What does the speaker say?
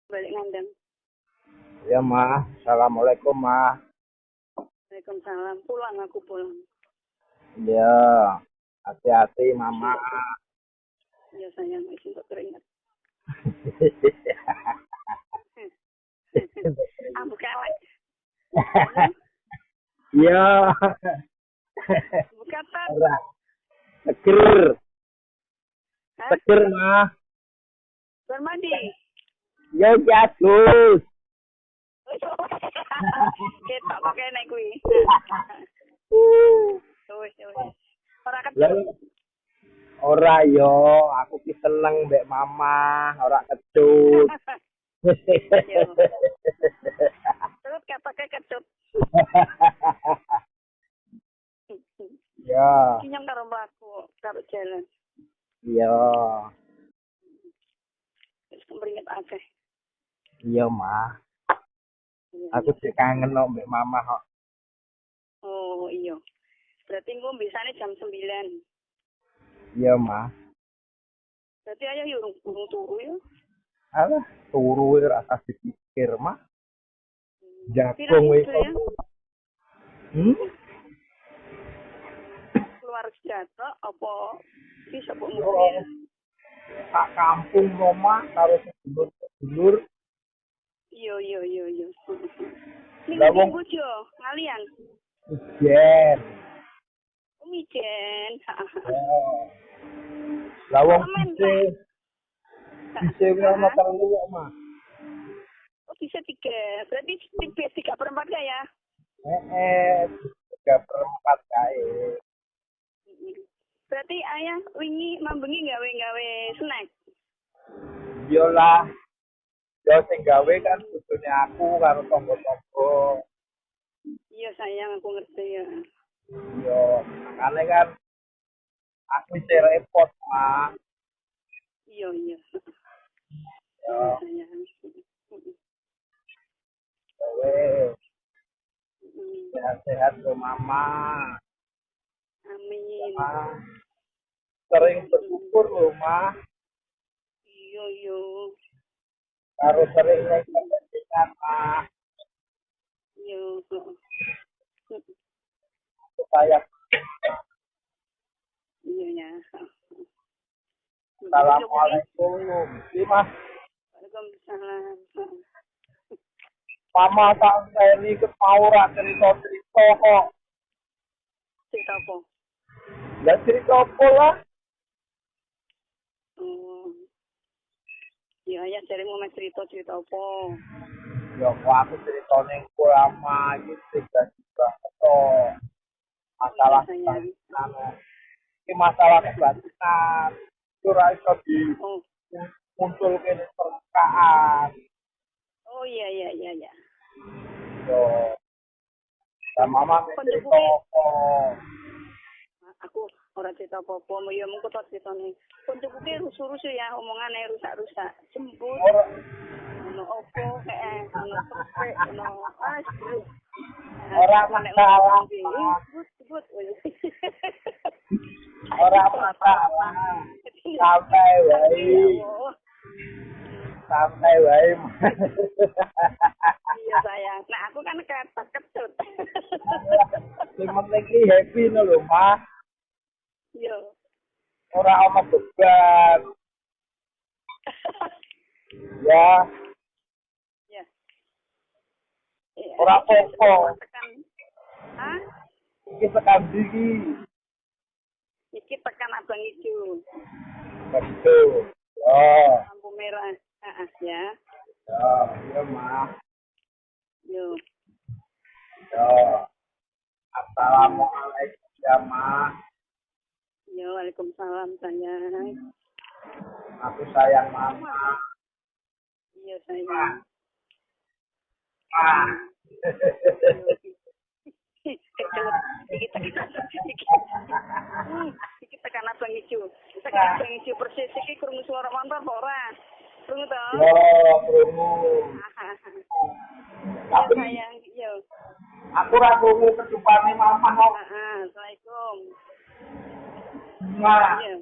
Balik ngandang. Ya, Ma. Assalamualaikum, Ma. Waalaikumsalam. Pulang aku pulang. Ya, hati-hati, Mama. Ya sayang, izin kok keringat. Buka lagi. Ya. Buka tat. Ora. Seger. Hah? Seger, Ma. Bermandi. Ya, jadus. Ketok kok kene kuwi. Wis. Ora Lah, kecut. ora yo, aku ki seneng mbek Mama, ora kecut. Terus katanya kecut. Ya, Kinyam karo mlaku, karo jalan. iya. Wis kemringet akeh. Iya, Ma. Aku sih kangen no mbek Mama kok. Oh iya. Berarti engko bisane jam 9. Iya, Ma. Berarti ayah yo urung turu ya. Alah, turu rasa dipikir, Ma. Jagung Pirang wis. ya? Keluar sejahtera apa bisa kok mobil? Sak kampung Roma karo sedulur-sedulur. Iya. Sing Lah, wong- bojo ngalian. Ijen. Mijen. Lah wong Aman, bisa ono telu kok, Ma. Oh bisa 3. Berarti tipis 3/4 ya? Tiga perempat kae. Berarti ayah wingi mambengi gawe snack. Yo lah. Yo sing gawe kan kudune aku karo tonggo-tonggo. Iya sayang aku ngerti ya. Yo, makane kan aku isih repot, Ma. Iya. Yo, Iya sayang. gawe sehat-sehat ke Mama. Amin. Ma. Sering bersyukur loh, Ma. Iya. Karo sering nek kepentingan, Ma. Iya. Supaya Iya ya. Assalamualaikum. Mas, Waalaikumsalam. Mama tak ini mau ora cerita-cerita kok. Cerita apa? Lah cerita apa lah? Oh. Ya ayah cari mau cerita apa? Ya kok aku cerita ning kowe ama iki juga kok. Masalah sayang. ini masalah kebatinan. Itu ora iso di Oh. muncul kene permukaan. Oh iya. Yo. Dan Mama cerita apa? Aku ora cerita apa-apa, ya mengko tak critane. Koncoku ki rusuh-rusuh ya, omongane rusak-rusak. Jembut. Ono opo kayak ono tepek, ono asri. Ora masalah. Sebut. Ora masalah. Santai wae. Iya sayang. Nah aku kan kecut. Sing penting iki happy lho, Ma. Iya. Ora ono beban. Ya. Ya. Ora apa-apa. Hah? Iki tekan iki. Iki tekan Abang Ijo. Betul. Oh. Lampu merah. Ya. Ya, iya, Ma. Yo. Ya. Assalamualaikum ya, Ma. Yo, waalaikumsalam sayang. Aku sayang Mama. Iya sayang. Iki tekan Abang Ijo. Tekan Abang Ijo persis iki krungu suara motor apa ora? Krungu to? Yo, krungu. Iya sayang, yo. Aku ra krungu kedupane Mama kok. Assalamualaikum. Ma. Iya.